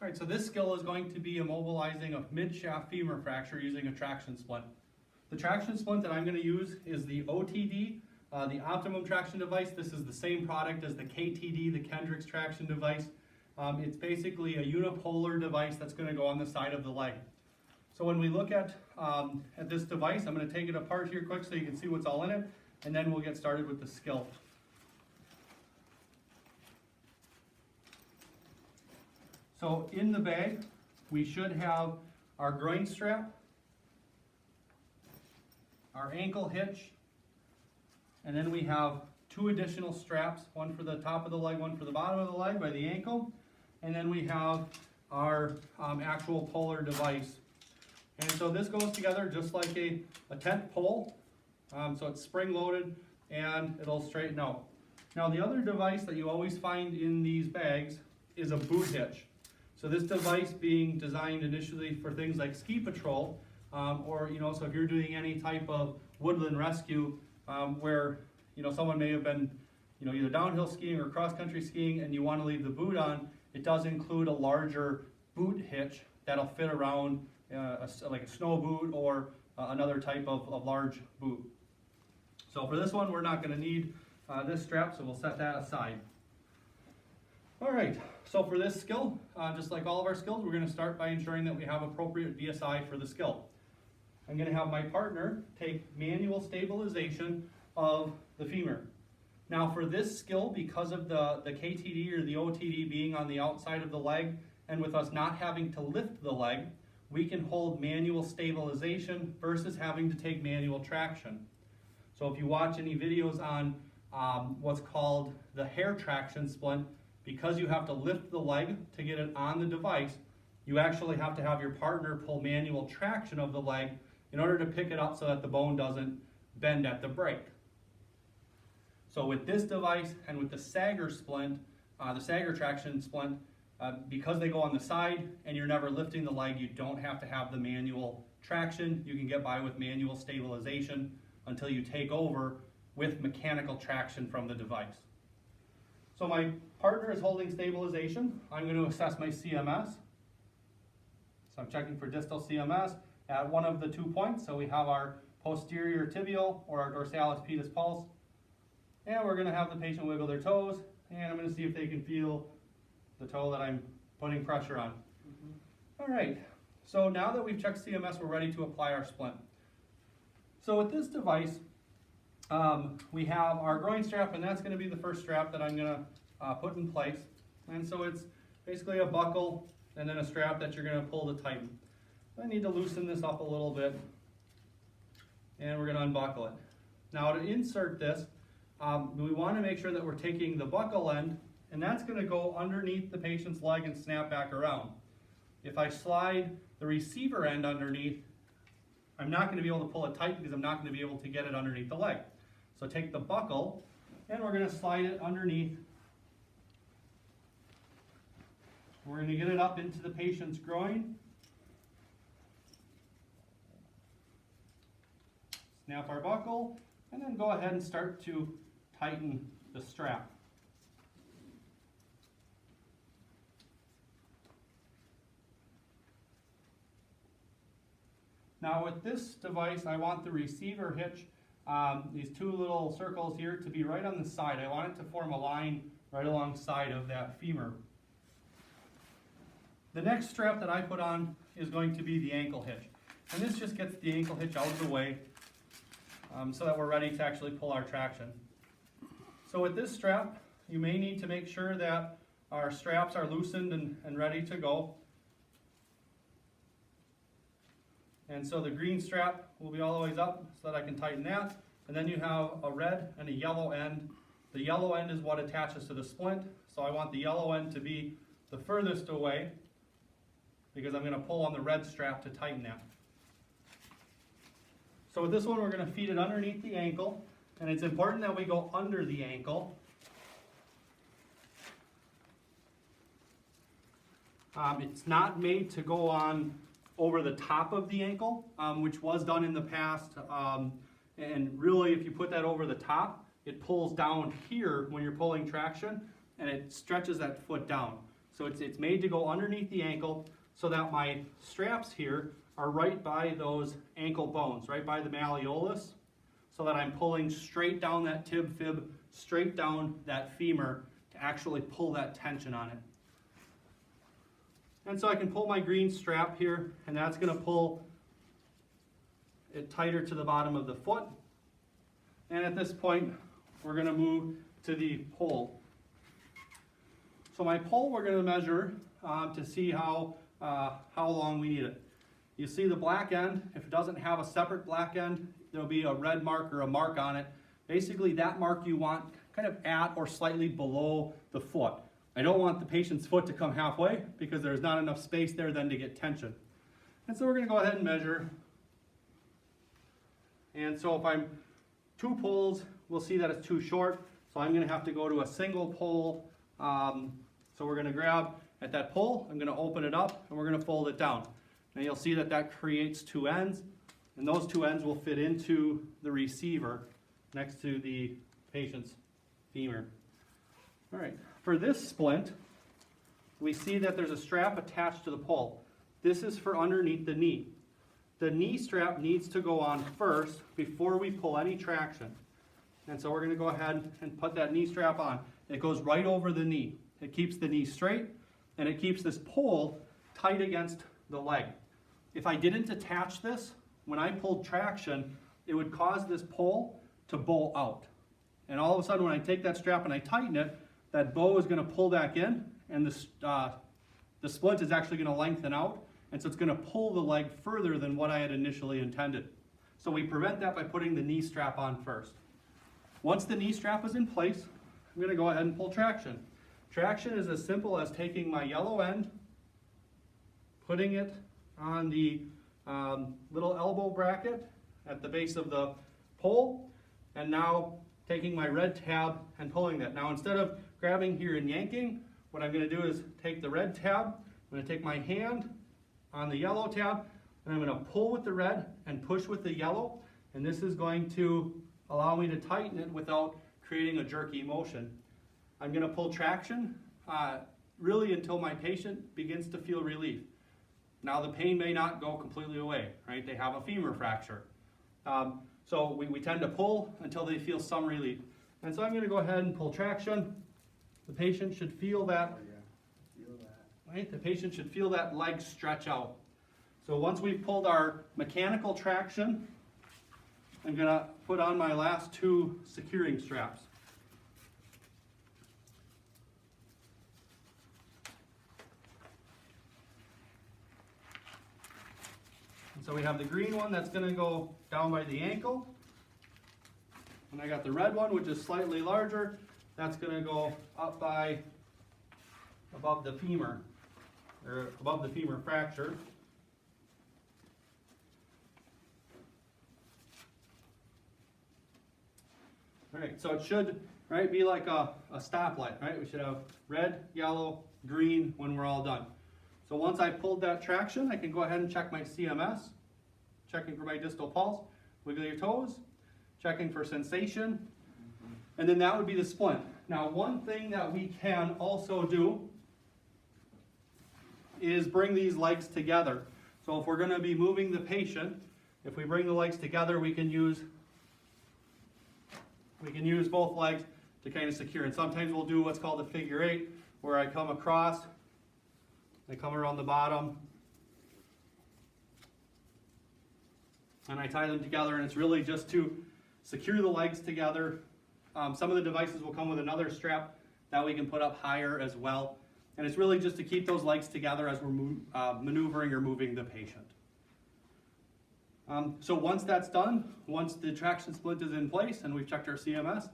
All right, so this skill is going to be immobilizing a mid-shaft femur fracture using a traction splint. The traction splint that I'm going to use is the OTD, the optimum traction device. This is the same product as the KTD, the Kendrick's traction device. It's basically a unipolar device that's going to go on the side of the leg. So when we look at this device, I'm going to take it apart here quick so you can see what's all in it, and then we'll get started with the skill. So in the bag, we should have our groin strap, our ankle hitch, and then we have two additional straps, one for the top of the leg, one for the bottom of the leg by the ankle, and then we have our actual polar device. And so this goes together just like a tent pole, so it's spring loaded and it'll straighten out. Now the other device that you always find in these bags is a boot hitch. So this device being designed initially for things like ski patrol, or so if you're doing any type of woodland rescue where someone may have been either downhill skiing or cross-country skiing and you want to leave the boot on, it does include a larger boot hitch that'll fit around like a snow boot or another type of large boot. So for this one, we're not going to need this strap, so we'll set that aside. All right, so for this skill, just like all of our skills, we're going to start by ensuring that we have appropriate VSI for the skill. I'm going to have my partner take manual stabilization of the femur. Now for this skill, because of the KTD or the OTD being on the outside of the leg, and with us not having to lift the leg, we can hold manual stabilization versus having to take manual traction. So if you watch any videos on what's called the hair traction splint, because you have to lift the leg to get it on the device, you actually have to have your partner pull manual traction of the leg in order to pick it up so that the bone doesn't bend at the break. So with this device and with the Sagger splint, the Sagger traction splint, because they go on the side and you're never lifting the leg, you don't have to have the manual traction. You can get by with manual stabilization until you take over with mechanical traction from the device. So my partner is holding stabilization. I'm going to assess my CMS. So I'm checking for distal CMS at one of the 2 points. So we have our posterior tibial or our dorsalis pedis pulse. And we're going to have the patient wiggle their toes. And I'm going to see if they can feel the toe that I'm putting pressure on. All right, so now that we've checked CMS, we're ready to apply our splint. So with this device, we have our groin strap, and that's going to be the first strap that I'm going to put in place. And so it's basically a buckle and then a strap that you're going to pull to tighten. I need to loosen this up a little bit, and we're going to unbuckle it. Now to insert this, we want to make sure that we're taking the buckle end, and that's going to go underneath the patient's leg and snap back around. If I slide the receiver end underneath, I'm not going to be able to pull it tight because I'm not going to be able to get it underneath the leg. So take the buckle, and we're going to slide it underneath. We're going to get it up into the patient's groin. Snap our buckle, and then go ahead and start to tighten the strap. Now with this device, I want the receiver hitch, these two little circles here, to be right on the side. I want it to form a line right alongside of that femur. The next strap that I put on is going to be the ankle hitch. And this just gets the ankle hitch out of the way so that we're ready to actually pull our traction. So with this strap, you may need to make sure that our straps are loosened and ready to go. And so the green strap will be all the way up so that I can tighten that. And then you have a red and a yellow end. The yellow end is what attaches to the splint. So I want the yellow end to be the furthest away because I'm going to pull on the red strap to tighten that. So with this one, we're going to feed it underneath the ankle. And it's important that we go under the ankle. It's not made to go on over the top of the ankle, which was done in the past. And really, if you put that over the top, it pulls down here when you're pulling traction, and it stretches that foot down. So it's made to go underneath the ankle so that my straps here are right by those ankle bones, right by the malleolus, so that I'm pulling straight down that tib fib, straight down that femur to actually pull that tension on it. And so I can pull my green strap here, and that's going to pull it tighter to the bottom of the foot. And at this point, we're going to move to the pole. So my pole we're going to measure to see how long we need it. You see the black end, if it doesn't have a separate black end, there'll be a red mark or a mark on it. Basically that mark you want kind of at or slightly below the foot. I don't want the patient's foot to come halfway because there's not enough space there then to get tension. And so we're going to go ahead and measure. And so if I'm 2 poles, we'll see that it's too short. So I'm going to have to go to a single pole. So we're going to grab at that pole, I'm going to open it up, and we're going to fold it down. And you'll see that that creates 2 ends, and those 2 ends will fit into the receiver next to the patient's femur. All right, for this splint, we see that there's a strap attached to the pole. This is for underneath the knee. The knee strap needs to go on first before we pull any traction. And so we're going to go ahead and put that knee strap on. It goes right over the knee. It keeps the knee straight, and it keeps this pole tight against the leg. If I didn't attach this, when I pulled traction, it would cause this pole to bow out. And all of a sudden when I take that strap and I tighten it, that bow is going to pull back in, and the splint is actually going to lengthen out, and so it's going to pull the leg further than what I had initially intended. So we prevent that by putting the knee strap on first. Once the knee strap is in place, I'm going to go ahead and pull traction. Traction is as simple as taking my yellow end, putting it on the little elbow bracket at the base of the pole, and now taking my red tab and pulling that. Now instead of grabbing here and yanking, what I'm going to do is take the red tab, I'm going to take my hand on the yellow tab, and I'm going to pull with the red and push with the yellow, and this is going to allow me to tighten it without creating a jerky motion. I'm going to pull traction really until my patient begins to feel relief. Now the pain may not go completely away, right? They have a femur fracture. So we tend to pull until they feel some relief. And so I'm going to go ahead and pull traction. The patient should feel that, right? The patient should feel that leg stretch out. So once we've pulled our mechanical traction, I'm going to put on my last 2 securing straps. So we have the green one that's going to go down by the ankle. And I got the red one, which is slightly larger. That's going to go up by above the femur, or above the femur fracture. All right, so it should be like a stoplight, right? We should have red, yellow, green when we're all done. So once I pulled that traction, I can go ahead and check my CMS, checking for my distal pulse, wiggle your toes, checking for sensation, and then that would be the splint. Now one thing that we can also do is bring these legs together. So if we're going to be moving the patient, if we bring the legs together, we can use both legs to kind of secure. And sometimes we'll do what's called a figure 8, where I come across, I come around the bottom, and I tie them together, and it's really just to secure the legs together. Some of the devices will come with another strap that we can put up higher as well. And it's really just to keep those legs together as we're maneuvering or moving the patient. So once that's done, once the traction splint is in place and we've checked our CMS,